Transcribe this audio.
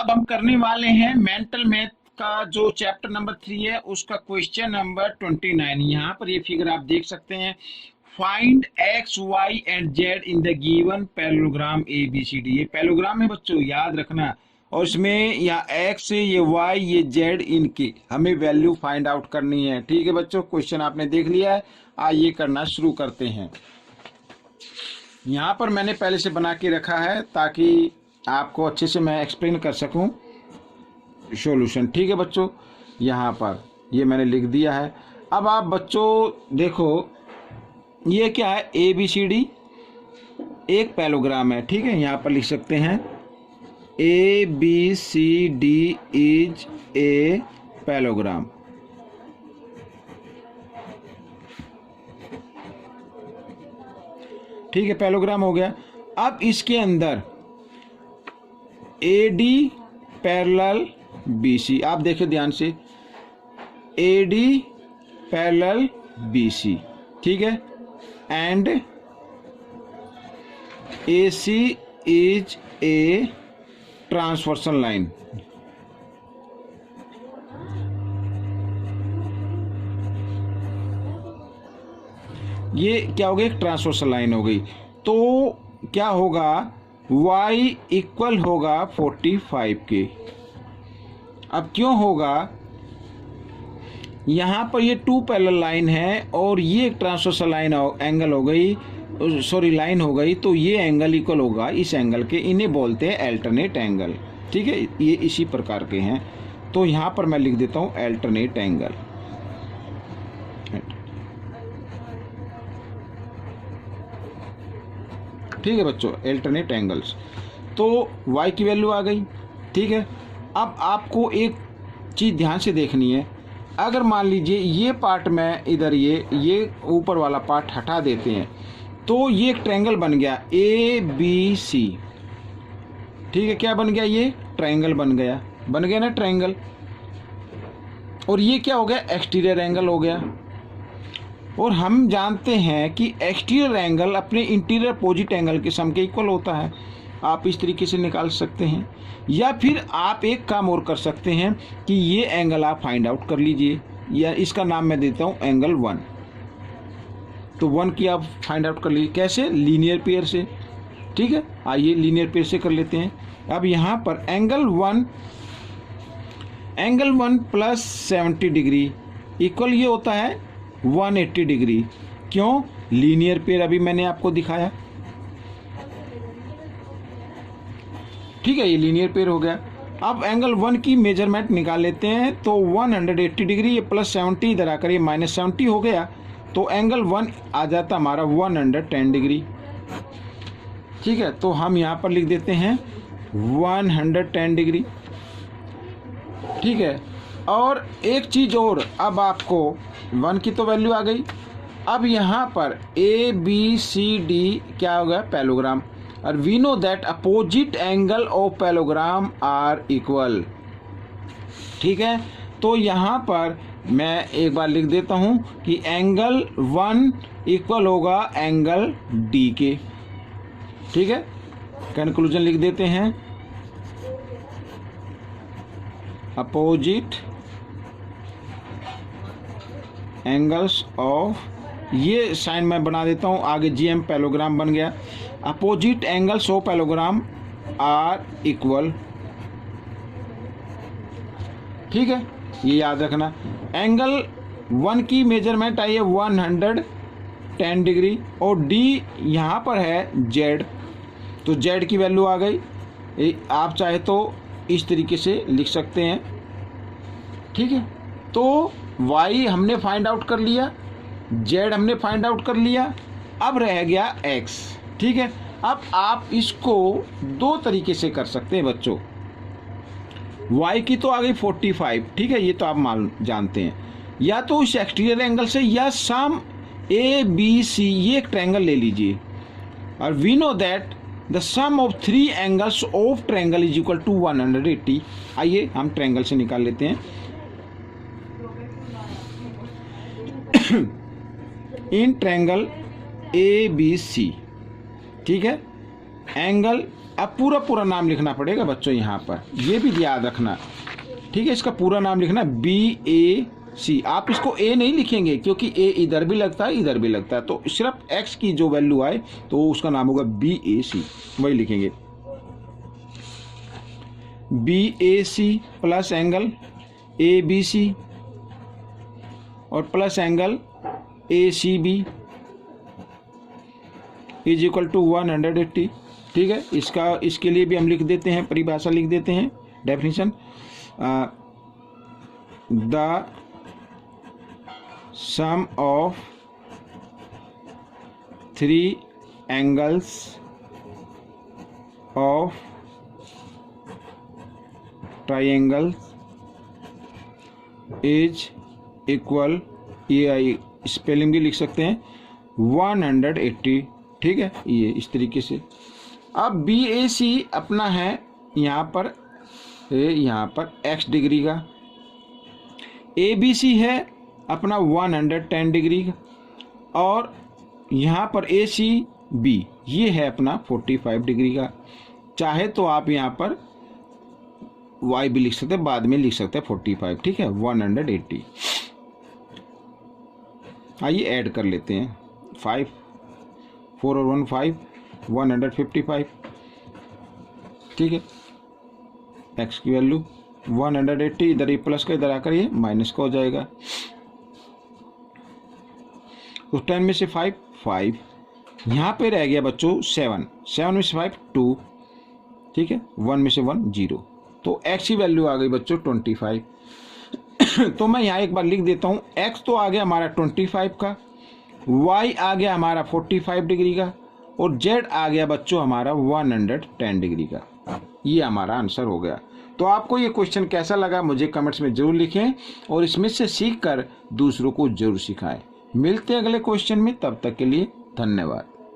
अब हम करने वाले हैं मेंटल मैथ का जो चैप्टर नंबर 3 है उसका क्वेश्चन नंबर 29। यहाँ पर ये फिगर आप देख सकते हैं। Find x y and z in the given parallelogram a b c d. ये पैरेललोग्राम है बच्चों, याद रखना। और इसमें या एक्स ये वाई ये जेड इनकी हमें वैल्यू फाइंड आउट करनी है। ठीक है बच्चों, क्वेश्चन आपने देख लिया है, आइए करना शुरू करते हैं। यहाँ पर मैंने पहले से बना के रखा है ताकि आपको अच्छे से मैं एक्सप्लेन कर सकूं सॉल्यूशन। ठीक है बच्चों, यहाँ पर ये मैंने लिख दिया है। अब आप बच्चों देखो, ये क्या है, ए बी सी डी एक पैरेललोग्राम है। ठीक है, यहाँ पर लिख सकते हैं a b c d is a parallelogram. ठीक है, पैरेललोग्राम हो गया। अब इसके अंदर a d parallel b c, आप देखिए ध्यान से, a d parallel b c, ठीक है, and a c is a transversal line. ये क्या हो गई, एक ट्रांसवर्सल लाइन हो गई। तो क्या होगा, y इक्वल होगा 45 के। अब क्यों होगा, यहाँ पर ये टू पैरेलल लाइन है और ये एक ट्रांसवर्सल लाइन एंगल हो गई, सॉरी लाइन हो गई, तो ये एंगल इक्वल होगा इस एंगल के। इन्हें बोलते हैं अल्टरनेट एंगल। ठीक है, ये इसी प्रकार के हैं। तो यहाँ पर मैं लिख देता हूँ अल्टरनेट एंगल। ठीक है बच्चों, अल्टरनेट एंगल्स। तो y की वैल्यू आ गई। ठीक है, अब आपको एक चीज़ ध्यान से देखनी है। अगर मान लीजिए ये पार्ट में इधर ये ऊपर वाला पार्ट हटा देते हैं तो ये एक ट्रायंगल बन गया ए बी सी। ठीक है, क्या बन गया, ये ट्रायंगल बन गया ना ट्रायंगल। और ये क्या हो गया, एक्सटीरियर एंगल हो गया। और हम जानते हैं कि एक्सटीरियर एंगल अपने इंटीरियर अपोजिट एंगल के सम के इक्वल होता है। आप इस तरीके से निकाल सकते हैं, या फिर आप एक काम और कर सकते हैं कि ये एंगल आप फाइंड आउट कर लीजिए, या इसका नाम मैं देता हूँ एंगल 1। तो 1 की आप फाइंड आउट कर लीजिए, कैसे, लीनियर पेयर से। ठीक है, आइए लीनियर पेयर से कर लेते हैं। अब यहाँ पर एंगल 1 प्लस 70 डिग्री इक्वल ये होता है 180 डिग्री। क्यों, लीनियर पेयर अभी मैंने आपको दिखाया। ठीक है, ये लीनियर पेयर हो गया। अब एंगल 1 की मेजरमेंट निकाल लेते हैं। तो 180 डिग्री, ये प्लस 70 इधर आकर ये माइनस 70 हो गया। तो एंगल 1 आ जाता हमारा 110 डिग्री। ठीक है, तो हम यहाँ पर लिख देते हैं 110 डिग्री। ठीक है, और एक चीज़ और, अब आपको 1 की तो वैल्यू आ गई। अब यहाँ पर ए बी सी डी क्या होगा, पैरेललोग्राम। और we know that opposite angle of parallelogram are equal. ठीक है, तो यहाँ पर मैं एक बार लिख देता हूँ कि एंगल 1 इक्वल होगा एंगल डी के। ठीक है, कंक्लूजन लिख देते हैं, अपोजिट एंगल्स ऑफ, ये साइन मैं बना देता हूँ आगे, जीएम पैरेललोग्राम बन गया। Opposite angles of parallelogram are equal. ठीक है, ये याद रखना। एंगल 1 की मेजरमेंट आई है 110 डिग्री, और डी यहाँ पर है जेड, तो जेड की वैल्यू आ गई। आप चाहे तो इस तरीके से लिख सकते हैं। ठीक है, तो y हमने फाइंड आउट कर लिया, z हमने फाइंड आउट कर लिया, अब रह गया x। ठीक है, अब आप इसको दो तरीके से कर सकते हैं बच्चों। y की तो आ गई 45। ठीक है, ये तो आप जानते हैं, या तो इस एक्सटीरियर एंगल से, या सम ए बी सी, ये एक ट्रायंगल ले लीजिए। और we know that the sum of 3 angles of triangle is equal to 180। आइए हम ट्रायंगल से निकाल लेते हैं। In triangle A b c, ठीक है, एंगल अब पूरा पूरा नाम लिखना पड़ेगा बच्चों यहाँ पर, ये भी याद रखना, ठीक है। इसका पूरा नाम लिखना BAC। आप इसको A नहीं लिखेंगे क्योंकि A इधर भी लगता है इधर भी लगता है, तो सिर्फ X की जो वैल्यू आए तो उसका नाम होगा BAC, वही लिखेंगे। BAC प्लस एंगल ABC और plus angle ACB is equal to 180, ठीक है। इसके लिए भी हम लिख देते हैं, परिभाषा लिख देते हैं, definition. The sum of 3 angles of triangle is equal, ये स्पेलिंग भी लिख सकते हैं, 180, ठीक है। ये इस तरीके से। अब BAC अपना है यहाँ पर x डिग्री का, ABC है अपना 110 डिग्री का, और यहाँ पर ACB ये है अपना 45 डिग्री का। चाहे तो आप यहाँ पर y भी लिख सकते हैं, बाद में लिख सकते हैं 45, ठीक है, 180। आइए ऐड कर लेते हैं, 5 4 और 1 5, 155, ठीक है। x की वैल्यू 180, इधर ये प्लस का इधर आकर ये माइनस का हो जाएगा। तो 10 में से 5 यहाँ पे रह गया बच्चों 7 में से 5 2, ठीक है, 1 में से 1 0, तो x की वैल्यू आ गई बच्चों 25। तो मैं यहाँ एक बार लिख देता हूँ, x तो आ गया हमारा 25 का, y आ गया हमारा 45 डिग्री का, और z आ गया बच्चों हमारा 110 डिग्री का। ये हमारा आंसर हो गया। तो आपको ये क्वेश्चन कैसा लगा मुझे कमेंट्स में जरूर लिखें, और इसमें से सीख कर दूसरों को जरूर सिखाएं। मिलते हैं अगले क्वेश्चन में, तब तक के लिए धन्यवाद।